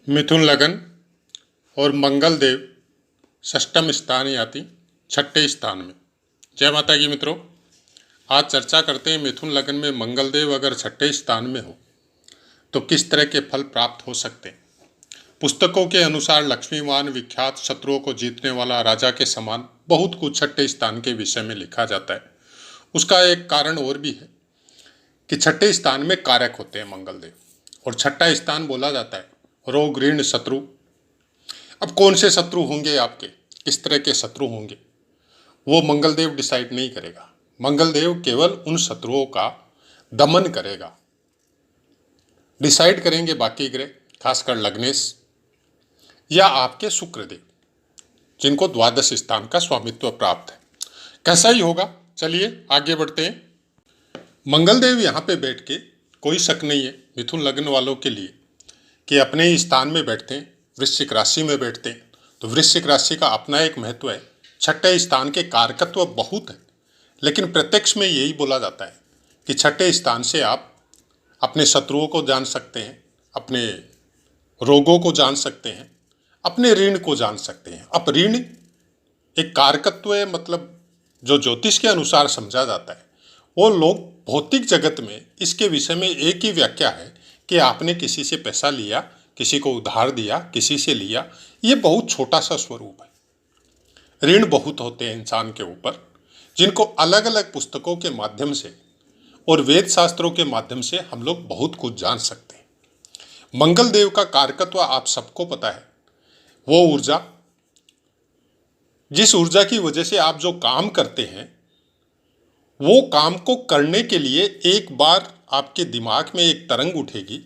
मिथुन लगन और मंगल देव षष्ठम स्थान याति छठे स्थान में। जय माता की मित्रों, आज चर्चा करते हैं मिथुन लगन में मंगल देव अगर छठे स्थान में हो तो किस तरह के फल प्राप्त हो सकते हैं। पुस्तकों के अनुसार लक्ष्मीवान विख्यात शत्रुओं को जीतने वाला राजा के समान बहुत कुछ छठे स्थान के विषय में लिखा जाता है। उसका एक कारण और भी है कि छठे स्थान में कारक होते हैं मंगल देव, और छठा स्थान बोला जाता है रोग ऋण शत्रु। अब कौन से शत्रु होंगे आपके, किस तरह के शत्रु होंगे, वो मंगल देव डिसाइड नहीं करेगा। मंगल देव केवल उन शत्रुओं का दमन करेगा। डिसाइड करेंगे बाकी ग्रह, खासकर लग्नेश या आपके शुक्रदेव, जिनको द्वादश स्थान का स्वामित्व प्राप्त है। कैसा ही होगा, चलिए आगे बढ़ते हैं। मंगल देव यहाँ पे बैठ के कोई शक नहीं है मिथुन लग्न वालों के लिए कि अपने ही स्थान में बैठते हैं, वृश्चिक राशि में बैठते हैं, तो वृश्चिक राशि का अपना एक महत्व है। छठे स्थान के कारकत्व बहुत है, लेकिन प्रत्यक्ष में यही बोला जाता है कि छठे स्थान से आप अपने शत्रुओं को जान सकते हैं, अपने रोगों को जान सकते हैं, अपने ऋण को जान सकते हैं। अब ऋण एक कारकत्व है, मतलब जो ज्योतिष के अनुसार समझा जाता है। वो लोग भौतिक जगत में इसके विषय में एक ही व्याख्या है कि आपने किसी से पैसा लिया, किसी को उधार दिया, किसी से लिया, ये बहुत छोटा सा स्वरूप है। ऋण बहुत होते हैं इंसान के ऊपर, जिनको अलग अलग पुस्तकों के माध्यम से और वेद शास्त्रों के माध्यम से हम लोग बहुत कुछ जान सकते हैं। मंगल देव का कारकत्व आप सबको पता है, वो ऊर्जा, जिस ऊर्जा की वजह से आप जो काम करते हैं, वो काम को करने के लिए एक बार आपके दिमाग में एक तरंग उठेगी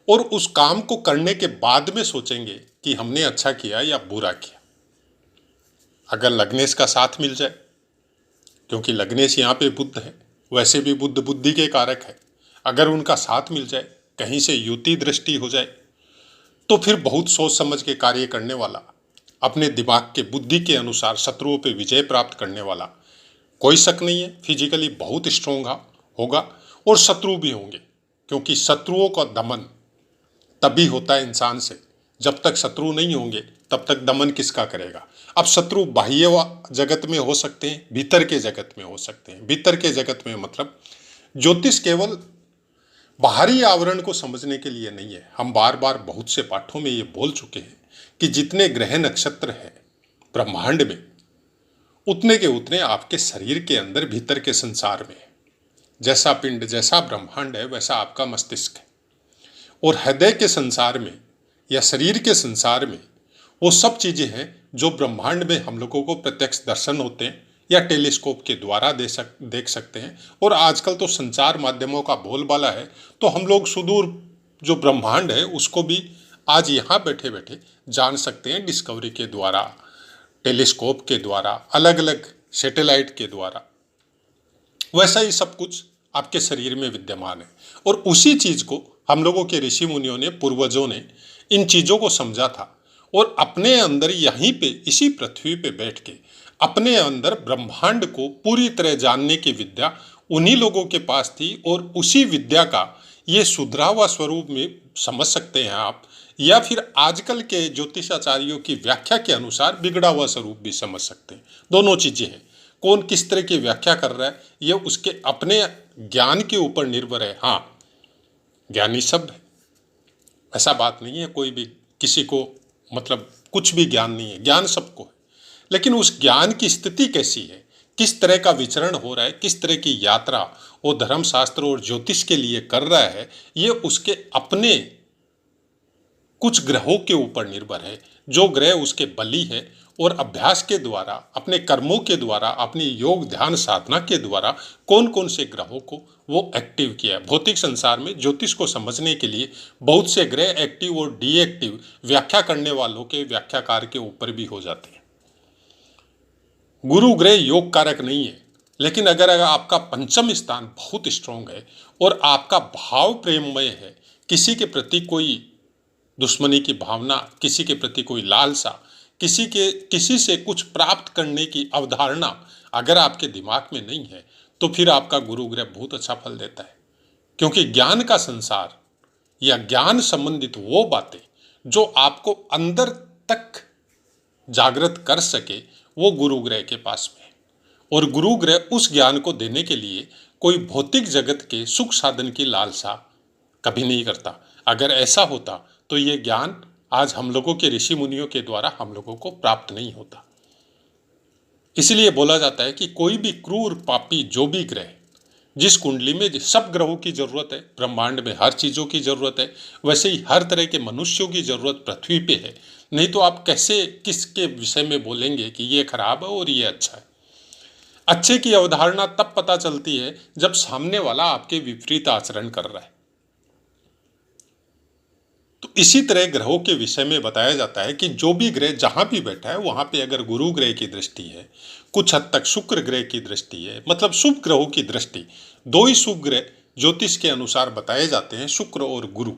और उस काम को करने के बाद में सोचेंगे कि हमने अच्छा किया या बुरा किया। अगर लग्नेश का साथ मिल जाए, क्योंकि लग्नेश यहाँ पे बुध है, वैसे भी बुध बुद्धि के कारक है, अगर उनका साथ मिल जाए, कहीं से युति दृष्टि हो जाए, तो फिर बहुत सोच समझ के कार्य करने वाला, अपने दिमाग के बुद्धि के अनुसार शत्रुओं पे विजय प्राप्त करने वाला, कोई शक नहीं है फिजिकली बहुत स्ट्रोंग होगा। और शत्रु भी होंगे, क्योंकि शत्रुओं का दमन तभी होता है इंसान से, जब तक शत्रु नहीं होंगे तब तक दमन किसका करेगा। अब शत्रु बाह्य जगत में हो सकते हैं, भीतर के जगत में हो सकते हैं। भीतर के जगत में मतलब ज्योतिष केवल बाहरी आवरण को समझने के लिए नहीं है। हम बार बार बहुत से पाठों में ये बोल चुके हैं कि जितने ग्रह नक्षत्र है ब्रह्मांड में, उतने के उतने आपके शरीर के अंदर भीतर के संसार में है। जैसा पिंड, जैसा ब्रह्मांड है, वैसा आपका मस्तिष्क है। और हृदय के संसार में या शरीर के संसार में वो सब चीज़ें हैं जो ब्रह्मांड में हम लोगों को प्रत्यक्ष दर्शन होते हैं या टेलीस्कोप के द्वारा देख सकते हैं। और आजकल तो संचार माध्यमों का बोलबाला है, तो हम लोग सुदूर जो ब्रह्मांड है उसको भी आज यहाँ बैठे बैठे जान सकते हैं, डिस्कवरी के द्वारा, टेलीस्कोप के द्वारा, अलग अलग सैटेलाइट के द्वारा। वैसा ही सब कुछ आपके शरीर में विद्यमान है। और उसी चीज़ को हम लोगों के ऋषि मुनियों ने, पूर्वजों ने इन चीज़ों को समझा था, और अपने अंदर यहीं पे इसी पृथ्वी पे बैठ के अपने अंदर ब्रह्मांड को पूरी तरह जानने की विद्या उन्हीं लोगों के पास थी। और उसी विद्या का ये सुधरा हुआ स्वरूप में समझ सकते हैं आप, या फिर आजकल के ज्योतिषाचार्यों की व्याख्या के अनुसार बिगड़ा हुआ स्वरूप भी समझ सकते हैं। दोनों चीज़ें हैं। कौन किस तरह की व्याख्या कर रहा है ये उसके अपने ज्ञान के ऊपर निर्भर है। हाँ, ज्ञानी सब है, ऐसा बात नहीं है कोई भी किसी को मतलब कुछ भी ज्ञान नहीं है, ज्ञान सबको है। लेकिन उस ज्ञान की स्थिति कैसी है, किस तरह का विचरण हो रहा है, किस तरह की यात्रा वो धर्मशास्त्र और ज्योतिष के लिए कर रहा है, ये उसके अपने कुछ ग्रहों के ऊपर निर्भर है। जो ग्रह उसके बली है और अभ्यास के द्वारा, अपने कर्मों के द्वारा, अपनी योग ध्यान साधना के द्वारा कौन कौन से ग्रहों को वो एक्टिव किया है। भौतिक संसार में ज्योतिष को समझने के लिए बहुत से ग्रह एक्टिव और डीएक्टिव व्याख्या करने वालों के व्याख्याकार के ऊपर भी हो जाते हैं। गुरु ग्रह योग कारक नहीं है, लेकिन अगर आपका पंचम स्थान बहुत स्ट्रांग है और आपका भाव प्रेममय है, किसी के प्रति कोई दुश्मनी की भावना, किसी के प्रति कोई लालसा, किसी से कुछ प्राप्त करने की अवधारणा अगर आपके दिमाग में नहीं है, तो फिर आपका गुरु ग्रह बहुत अच्छा फल देता है। क्योंकि ज्ञान का संसार या ज्ञान संबंधित वो बातें जो आपको अंदर तक जागृत कर सके, वो गुरु ग्रह के पास में है। और गुरु ग्रह उस ज्ञान को देने के लिए कोई भौतिक जगत के सुख साधन की लालसा कभी नहीं करता। अगर ऐसा होता तो ये ज्ञान आज हम लोगों के ऋषि मुनियों के द्वारा हम लोगों को प्राप्त नहीं होता। इसलिए बोला जाता है कि कोई भी क्रूर पापी जो भी ग्रह, जिस कुंडली में सब ग्रहों की जरूरत है, ब्रह्मांड में हर चीजों की जरूरत है, वैसे ही हर तरह के मनुष्यों की जरूरत पृथ्वी पे है। नहीं तो आप कैसे किसके विषय में बोलेंगे कि ये खराब है और ये अच्छा है। अच्छे की अवधारणा तब पता चलती है जब सामने वाला आपके विपरीत आचरण कर रहा है। तो इसी तरह ग्रहों के विषय में बताया जाता है कि जो भी ग्रह जहां भी बैठा है वहां पे अगर गुरु ग्रह की दृष्टि है, कुछ हद तक शुक्र ग्रह की दृष्टि है, मतलब शुभ ग्रहों की दृष्टि, दो ही शुभ ग्रह ज्योतिष के अनुसार बताए जाते हैं, शुक्र और गुरु।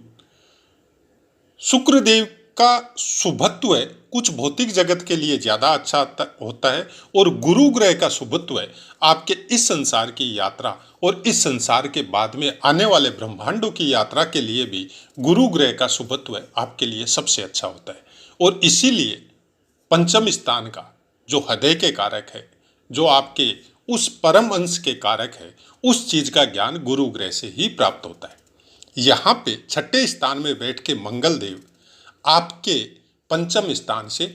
शुक्र देव का शुभत्व है कुछ भौतिक जगत के लिए ज्यादा अच्छा होता है, और गुरु ग्रह का शुभत्व है आपके इस संसार की यात्रा और इस संसार के बाद में आने वाले ब्रह्मांडों की यात्रा के लिए भी गुरु ग्रह का शुभत्व है आपके लिए सबसे अच्छा होता है। और इसीलिए पंचम स्थान का जो हृदय के कारक है, जो आपके उस परम अंश के कारक है, उस चीज का ज्ञान गुरु ग्रह से ही प्राप्त होता है। यहाँ पे छठे स्थान में बैठ के मंगल देव आपके पंचम स्थान से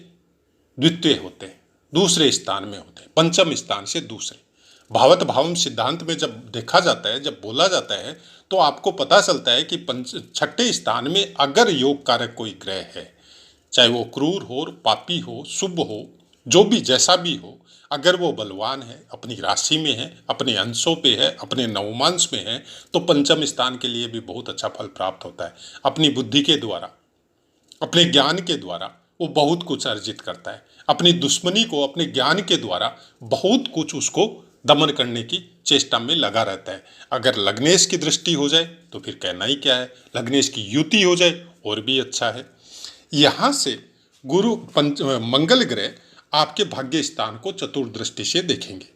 द्वितीय होते हैं, दूसरे स्थान में होते हैं, पंचम स्थान से दूसरे। भावत भावम सिद्धांत में जब देखा जाता है, जब बोला जाता है, तो आपको पता चलता है कि छठे स्थान में अगर योग कारक कोई ग्रह है, चाहे वो क्रूर हो, पापी हो, शुभ हो, जो भी जैसा भी हो, अगर वो बलवान है, अपनी राशि में है, अपने अंशों पे है, अपने नवमांश में है, तो पंचम स्थान के लिए भी बहुत अच्छा फल प्राप्त होता है। अपनी बुद्धि के द्वारा, अपने ज्ञान के द्वारा वो बहुत कुछ अर्जित करता है। अपनी दुश्मनी को अपने ज्ञान के द्वारा बहुत कुछ उसको दमन करने की चेष्टा में लगा रहता है। अगर लग्नेश की दृष्टि हो जाए तो फिर कहना ही क्या है, लग्नेश की युति हो जाए और भी अच्छा है। यहाँ से गुरु मंगल ग्रह आपके भाग्य स्थान को चतुर्दृष्टि से देखेंगे,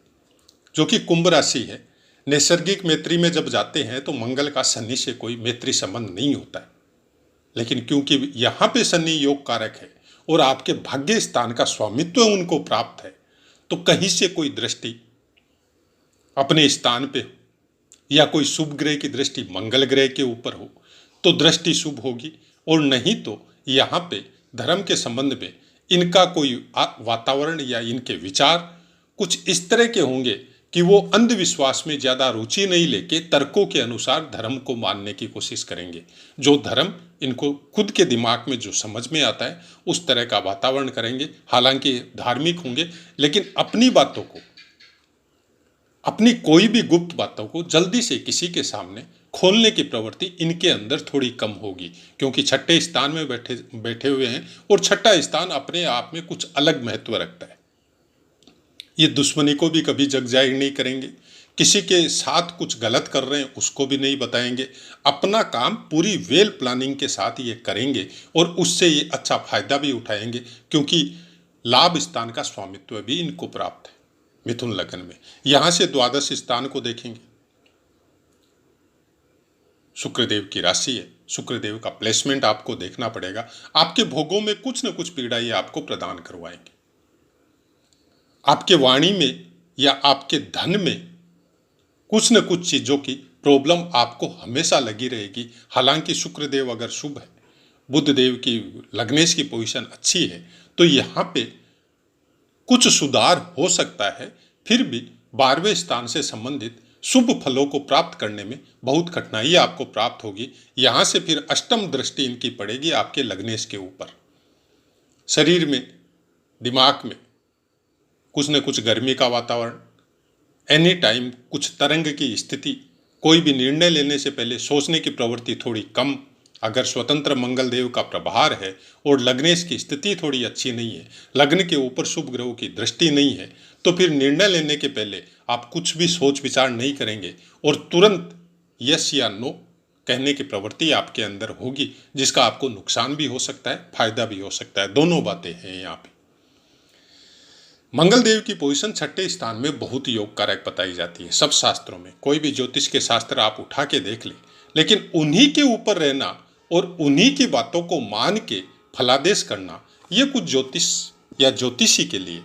जो कि कुंभ राशि है। नैसर्गिक मैत्री में जब जाते हैं तो मंगल का शनि से कोई मैत्री संबंध नहीं होता है, लेकिन क्योंकि यहाँ पे शनि योग कारक है और आपके भाग्य स्थान का स्वामित्व उनको प्राप्त है, तो कहीं से कोई दृष्टि अपने स्थान पे हो या कोई शुभ ग्रह की दृष्टि मंगल ग्रह के ऊपर हो तो दृष्टि शुभ होगी, और नहीं तो यहाँ पे धर्म के संबंध में इनका कोई वातावरण या इनके विचार कुछ इस तरह के होंगे कि वो अंधविश्वास में ज़्यादा रुचि नहीं लेके तर्कों के अनुसार धर्म को मानने की कोशिश करेंगे। जो धर्म इनको खुद के दिमाग में जो समझ में आता है उस तरह का वातावरण करेंगे। हालांकि धार्मिक होंगे, लेकिन अपनी बातों को, अपनी कोई भी गुप्त बातों को जल्दी से किसी के सामने खोलने की प्रवृत्ति इनके अंदर थोड़ी कम होगी, क्योंकि छठे स्थान में बैठे हुए हैं और छठा स्थान अपने आप में कुछ अलग महत्व रखता है। ये दुश्मनी को भी कभी जग जाहिर नहीं करेंगे, किसी के साथ कुछ गलत कर रहे हैं उसको भी नहीं बताएंगे, अपना काम पूरी वेल प्लानिंग के साथ ये करेंगे और उससे ये अच्छा फायदा भी उठाएंगे, क्योंकि लाभ स्थान का स्वामित्व भी इनको प्राप्त है मिथुन लग्न में। यहां से द्वादश स्थान को देखेंगे, शुक्रदेव की राशि है, शुक्रदेव का प्लेसमेंट आपको देखना पड़ेगा। आपके भोगों में कुछ न कुछ पीड़ा ये आपको प्रदान करवाएंगे। आपके वाणी में या आपके धन में कुछ न कुछ चीजों की प्रॉब्लम आपको हमेशा लगी रहेगी। हालांकि शुक्रदेव अगर शुभ है, बुध देव की लग्नेश की पोजीशन अच्छी है, तो यहाँ पे कुछ सुधार हो सकता है। फिर भी 12वें स्थान से संबंधित शुभ फलों को प्राप्त करने में बहुत कठिनाई आपको प्राप्त होगी। यहाँ से फिर अष्टम दृष्टि इनकी पड़ेगी आपके लग्नेश के ऊपर। शरीर में, दिमाग में कुछ न कुछ गर्मी का वातावरण, एनी टाइम कुछ तरंग की स्थिति, कोई भी निर्णय लेने से पहले सोचने की प्रवृत्ति थोड़ी कम। अगर स्वतंत्र मंगल देव का प्रभार है और लग्नेश की स्थिति थोड़ी अच्छी नहीं है, लग्न के ऊपर शुभ ग्रहों की दृष्टि नहीं है, तो फिर निर्णय लेने के पहले आप कुछ भी सोच विचार नहीं करेंगे और तुरंत यस या नो कहने की प्रवृत्ति आपके अंदर होगी, जिसका आपको नुकसान भी हो सकता है, फायदा भी हो सकता है। दोनों बातें हैं यहाँ पे। मंगल देव की पोजीशन छठे स्थान में बहुत योग कारक बताई जाती है सब शास्त्रों में। कोई भी ज्योतिष के शास्त्र आप उठा के देख ले, लेकिन उन्हीं के ऊपर रहना और उन्हीं की बातों को मान के फलादेश करना ये कुछ ज्योतिष या ज्योतिषी के लिए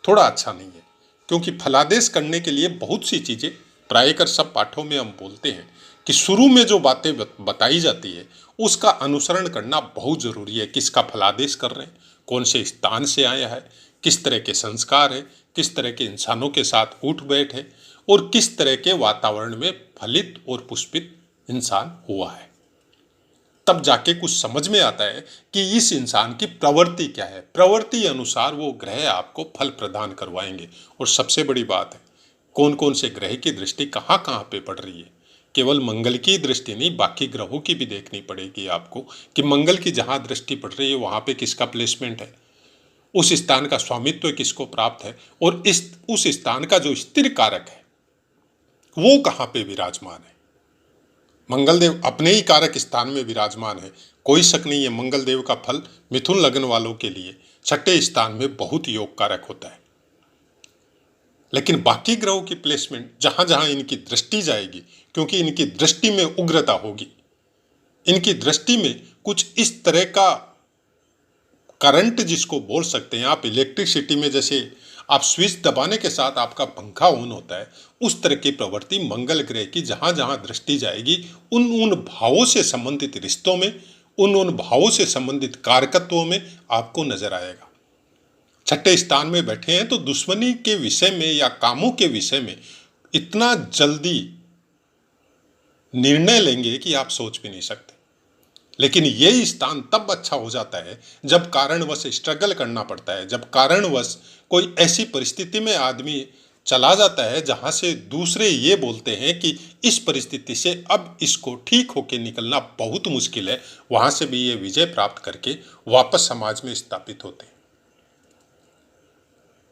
थोड़ा अच्छा नहीं है, क्योंकि फलादेश करने के लिए बहुत सी चीज़ें प्रायकर सब पाठों में हम बोलते हैं कि शुरू में जो बातें बताई जाती है उसका अनुसरण करना बहुत ज़रूरी है। किसका फलादेश कर रहे हैं, कौन से स्थान से आया है, किस तरह के संस्कार है, किस तरह के इंसानों के साथ उठ बैठ है और किस तरह के वातावरण में फलित और पुष्पित इंसान हुआ है। तब जाके कुछ समझ में आता है कि इस इंसान की प्रवृत्ति क्या है। प्रवृत्ति अनुसार वो ग्रह आपको फल प्रदान करवाएंगे। और सबसे बड़ी बात है, कौन कौन से ग्रह की दृष्टि कहाँ कहाँ पे पड़ रही है। केवल मंगल की दृष्टि नहीं, बाकी ग्रहों की भी देखनी पड़ेगी आपको कि मंगल की जहाँ दृष्टि पड़ रही है वहाँ पे किसका प्लेसमेंट है, उस स्थान का स्वामित्व किसको प्राप्त है और उस स्थान का जो स्थिर कारक है वो कहाँ पे विराजमान है। मंगलदेव अपने ही कारक स्थान में विराजमान है, कोई शक नहीं है। मंगलदेव का फल मिथुन लग्न वालों के लिए छठे स्थान में बहुत योग कारक होता है। लेकिन बाकी ग्रहों की प्लेसमेंट जहां जहां इनकी दृष्टि जाएगी, क्योंकि इनकी दृष्टि में उग्रता होगी, इनकी दृष्टि में कुछ इस तरह का करंट जिसको बोल सकते हैं आप, इलेक्ट्रिसिटी में जैसे आप स्विच दबाने के साथ आपका पंखा ऑन होता है, उस तरह की प्रवृत्ति मंगल ग्रह की जहां जहां दृष्टि जाएगी उन उन भावों से संबंधित रिश्तों में, उन उन भावों से संबंधित कारकत्वों में आपको नजर आएगा। छठे स्थान में बैठे हैं तो दुश्मनी के विषय में या कामों के विषय में इतना जल्दी निर्णय लेंगे कि आप सोच भी नहीं सकते। लेकिन यही स्थान तब अच्छा हो जाता है जब कारणवश स्ट्रगल करना पड़ता है, जब कारणवश कोई ऐसी परिस्थिति में आदमी चला जाता है जहां से दूसरे ये बोलते हैं कि इस परिस्थिति से अब इसको ठीक होके निकलना बहुत मुश्किल है, वहां से भी ये विजय प्राप्त करके वापस समाज में स्थापित होते हैं।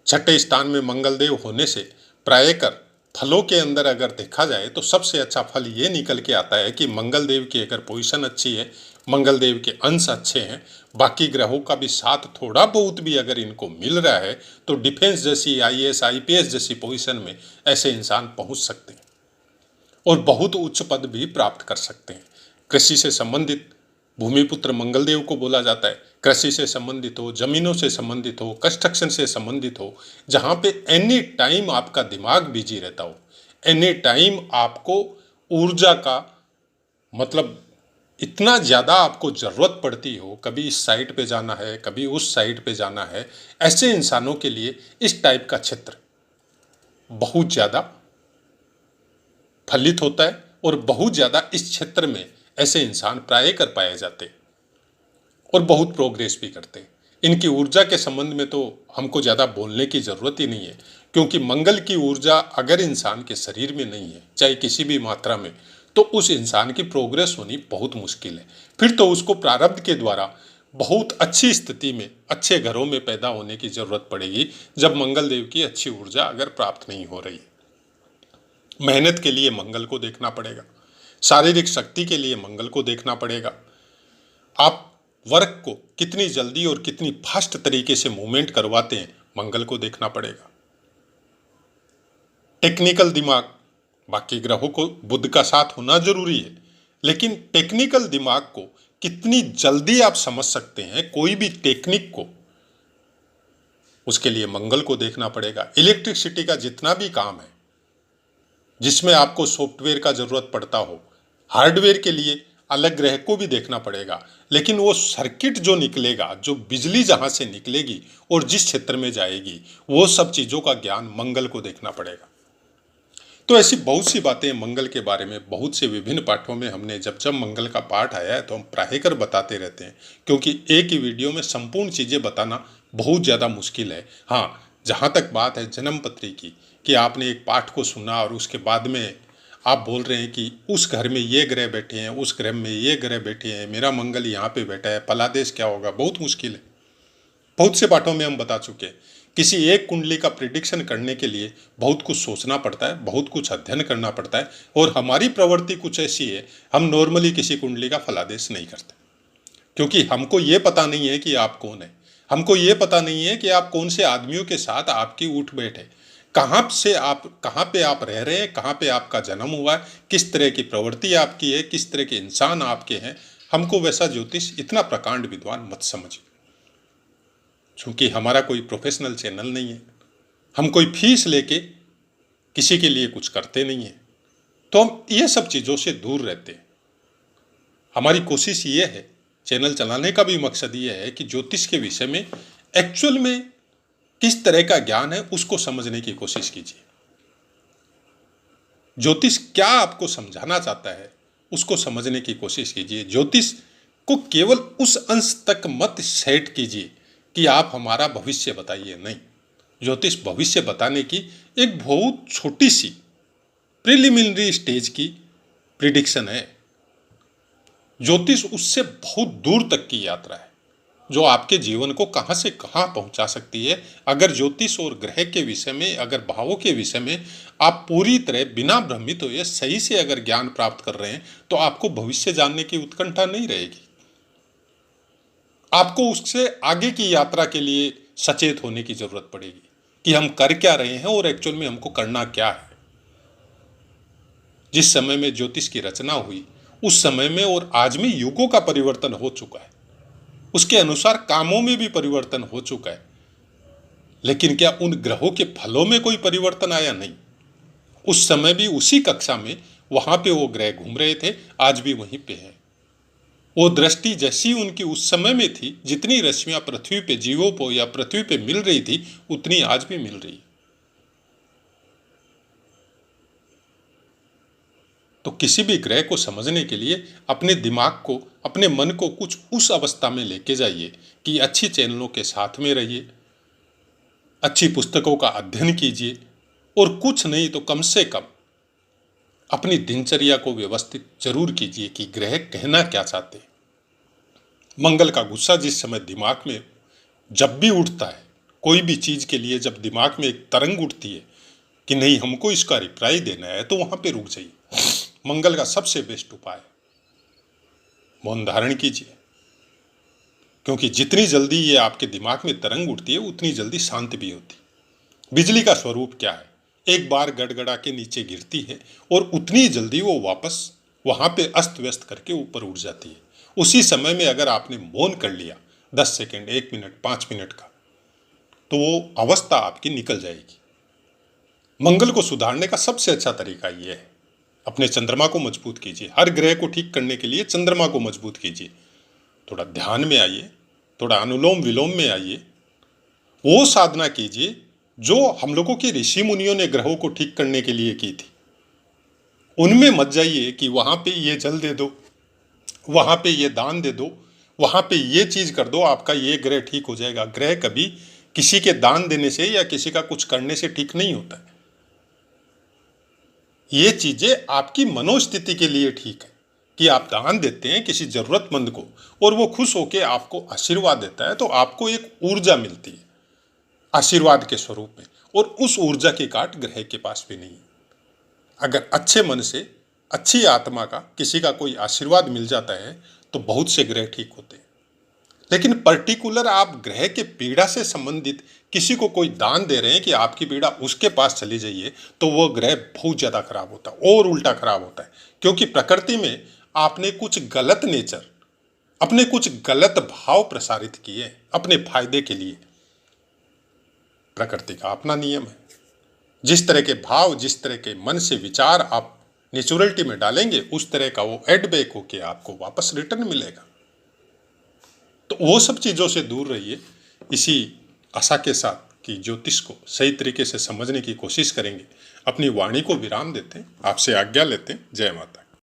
छठे स्थान में मंगलदेव होने से प्रायकर फलों के अंदर अगर देखा जाए तो सबसे अच्छा फल ये निकल के आता है कि मंगलदेव की अगर पोजीशन अच्छी है, मंगलदेव के अंश अच्छे हैं, बाकी ग्रहों का भी साथ थोड़ा बहुत भी अगर इनको मिल रहा है तो डिफेंस जैसी, आईएएस आईपीएस जैसी पोजीशन में ऐसे इंसान पहुंच सकते हैं और बहुत उच्च पद भी प्राप्त कर सकते हैं। कृषि से संबंधित भूमिपुत्र मंगलदेव को बोला जाता है। कृषि से संबंधित हो, जमीनों से संबंधित हो, कंस्ट्रक्शन से संबंधित हो, जहाँ पे एनी टाइम आपका दिमाग बिजी रहता हो, एनी टाइम आपको ऊर्जा का मतलब इतना ज़्यादा आपको ज़रूरत पड़ती हो, कभी इस साइड पे जाना है, कभी उस साइड पे जाना है, ऐसे इंसानों के लिए इस टाइप का क्षेत्र बहुत ज़्यादा फलित होता है और बहुत ज़्यादा इस क्षेत्र में ऐसे इंसान प्राय कर पाए जाते हैं और बहुत प्रोग्रेस भी करते हैं। इनकी ऊर्जा के संबंध में तो हमको ज़्यादा बोलने की ज़रूरत ही नहीं है, क्योंकि मंगल की ऊर्जा अगर इंसान के शरीर में नहीं है, चाहे किसी भी मात्रा में, तो उस इंसान की प्रोग्रेस होनी बहुत मुश्किल है। फिर तो उसको प्रारब्ध के द्वारा बहुत अच्छी स्थिति में, अच्छे घरों में पैदा होने की ज़रूरत पड़ेगी, जब मंगल देव की अच्छी ऊर्जा अगर प्राप्त नहीं हो रही। मेहनत के लिए मंगल को देखना पड़ेगा, शारीरिक शक्ति के लिए मंगल को देखना पड़ेगा, आप वर्क को कितनी जल्दी और कितनी फास्ट तरीके से मूवमेंट करवाते हैं मंगल को देखना पड़ेगा। टेक्निकल दिमाग, बाकी ग्रहों को बुध का साथ होना जरूरी है, लेकिन टेक्निकल दिमाग को कितनी जल्दी आप समझ सकते हैं कोई भी टेक्निक को, उसके लिए मंगल को देखना पड़ेगा। इलेक्ट्रिसिटी का जितना भी काम है जिसमें आपको सॉफ्टवेयर का जरूरत पड़ता हो, हार्डवेयर के लिए अलग ग्रह को भी देखना पड़ेगा, लेकिन वो सर्किट जो निकलेगा, जो बिजली जहां से निकलेगी और जिस क्षेत्र में जाएगी, वो सब चीजों का ज्ञान मंगल को देखना पड़ेगा। तो ऐसी बहुत सी बातें मंगल के बारे में बहुत से विभिन्न पाठों में हमने जब जब मंगल का पाठ आया है तो हम प्रायकर बताते रहते हैं, क्योंकि एक ही वीडियो में संपूर्ण चीज़ें बताना बहुत ज़्यादा मुश्किल है। हाँ, जहाँ तक बात है जन्मपत्री की, कि आपने एक पाठ को सुना और उसके बाद में आप बोल रहे हैं कि उस घर में ये ग्रह बैठे हैं, उस ग्रह में ये ग्रह बैठे हैं, मेरा मंगल यहाँ पे बैठा है, फलादेश क्या होगा, बहुत मुश्किल है। बहुत से पाठों में हम बता चुके हैं। किसी एक कुंडली का प्रिडिक्शन करने के लिए बहुत कुछ सोचना पड़ता है, बहुत कुछ अध्ययन करना पड़ता है, और हमारी प्रवृत्ति कुछ ऐसी है, हम नॉर्मली किसी कुंडली का फलादेश नहीं करते, क्योंकि हमको ये पता नहीं है कि आप कौन है, हमको ये पता नहीं है कि आप कौन से आदमियों के साथ आपकी उठ बैठ है, कहाँ से आप, कहाँ पे आप रह रहे हैं, कहाँ पे आपका जन्म हुआ है, किस तरह की प्रवृत्ति आपकी है, किस तरह के इंसान आपके हैं, हमको वैसा ज्योतिष इतना प्रकांड विद्वान मत समझिए, क्योंकि हमारा कोई प्रोफेशनल चैनल नहीं है, हम कोई फीस लेके किसी के लिए कुछ करते नहीं है, तो हम ये सब चीज़ों से दूर रहते हैं। हमारी कोशिश ये है, चैनल चलाने का भी मकसद ये है कि ज्योतिष के विषय में एक्चुअल में किस तरह का ज्ञान है उसको समझने की कोशिश कीजिए। ज्योतिष क्या आपको समझाना चाहता है उसको समझने की कोशिश कीजिए। ज्योतिष को केवल उस अंश तक मत सेट कीजिए कि आप हमारा भविष्य बताइए, नहीं। ज्योतिष भविष्य बताने की एक बहुत छोटी सी प्रिलिमिनरी स्टेज की प्रिडिक्शन है। ज्योतिष उससे बहुत दूर तक की यात्रा है जो आपके जीवन को कहां से कहां पहुंचा सकती है। अगर ज्योतिष और ग्रह के विषय में, अगर भावों के विषय में आप पूरी तरह बिना भ्रमित हुए सही से अगर ज्ञान प्राप्त कर रहे हैं तो आपको भविष्य जानने की उत्कंठा नहीं रहेगी। आपको उससे आगे की यात्रा के लिए सचेत होने की जरूरत पड़ेगी कि हम कर क्या रहे हैं और एक्चुअल में हमको करना क्या है। जिस समय में ज्योतिष की रचना हुई उस समय में और आज में युगों का परिवर्तन हो चुका है, उसके अनुसार कामों में भी परिवर्तन हो चुका है। लेकिन क्या उन ग्रहों के फलों में कोई परिवर्तन आया? नहीं। उस समय भी उसी कक्षा में वहां पे वो ग्रह घूम रहे थे, आज भी वहीं पे है। वो दृष्टि जैसी उनकी उस समय में थी, जितनी रश्मियां पृथ्वी पे जीवों को या पृथ्वी पे मिल रही थी उतनी आज भी मिल रही है। तो किसी भी ग्रह को समझने के लिए अपने दिमाग को, अपने मन को कुछ उस अवस्था में लेके जाइए कि अच्छी चैनलों के साथ में रहिए, अच्छी पुस्तकों का अध्ययन कीजिए और कुछ नहीं तो कम से कम अपनी दिनचर्या को व्यवस्थित जरूर कीजिए कि ग्रह कहना क्या चाहते हैं। मंगल का गुस्सा जिस समय दिमाग में जब भी उठता है, कोई भी चीज के लिए जब दिमाग में एक तरंग उठती है कि नहीं हमको इसका रिप्लाई देना है, तो वहां पे रुक जाइए। मंगल का सबसे बेस्ट उपाय मौन धारण कीजिए, क्योंकि जितनी जल्दी ये आपके दिमाग में तरंग उठती है उतनी जल्दी शांत भी होती। बिजली का स्वरूप क्या है? एक बार गड़गड़ा के नीचे गिरती है और उतनी जल्दी वो वापस वहां पे अस्त व्यस्त करके ऊपर उठ जाती है। उसी समय में अगर आपने मौन कर लिया 10 सेकेंड, 1 मिनट, 5 मिनट का, तो वो अवस्था आपकी निकल जाएगी। मंगल को सुधारने का सबसे अच्छा तरीका यह है, अपने चंद्रमा को मजबूत कीजिए। हर ग्रह को ठीक करने के लिए चंद्रमा को मजबूत कीजिए। थोड़ा ध्यान में आइए, थोड़ा अनुलोम विलोम में आइए, वो साधना कीजिए जो हम लोगों के ऋषि मुनियों ने ग्रहों को ठीक करने के लिए की थी। उनमें मत जाइए कि वहां पे ये जल दे दो, वहां पे ये दान दे दो, वहां पे ये चीज कर दो, आपका ये ग्रह ठीक हो जाएगा। ग्रह कभी किसी के दान देने से या किसी का कुछ करने से ठीक नहीं होता है। ये चीजें आपकी मनोस्थिति के लिए ठीक है कि आप दान देते हैं किसी जरूरतमंद को और वो खुश होकर आपको आशीर्वाद देता है, तो आपको एक ऊर्जा मिलती है आशीर्वाद के स्वरूप में, और उस ऊर्जा की काट ग्रह के पास भी नहीं है। अगर अच्छे मन से, अच्छी आत्मा का किसी का कोई आशीर्वाद मिल जाता है तो बहुत से ग्रह ठीक होते हैं। लेकिन पर्टिकुलर आप ग्रह के पीड़ा से संबंधित किसी को कोई दान दे रहे हैं कि आपकी पीड़ा उसके पास चली जाइए, तो वो ग्रह बहुत ज्यादा खराब होता है और उल्टा खराब होता है। क्योंकि प्रकृति में आपने कुछ गलत नेचर, अपने कुछ गलत भाव प्रसारित किए अपने फायदे के लिए। प्रकृति का अपना नियम है, जिस तरह के भाव, जिस तरह के मन से विचार आप नेचुरलिटी में डालेंगे उस तरह का वो एडबैक होके आपको वापस रिटर्न मिलेगा। तो वो सब चीजों से दूर रहिए, इसी आशा के साथ कि ज्योतिष को सही तरीके से समझने की कोशिश करेंगे। अपनी वाणी को विराम देते हैं, आपसे आज्ञा लेते हैं। जय माता।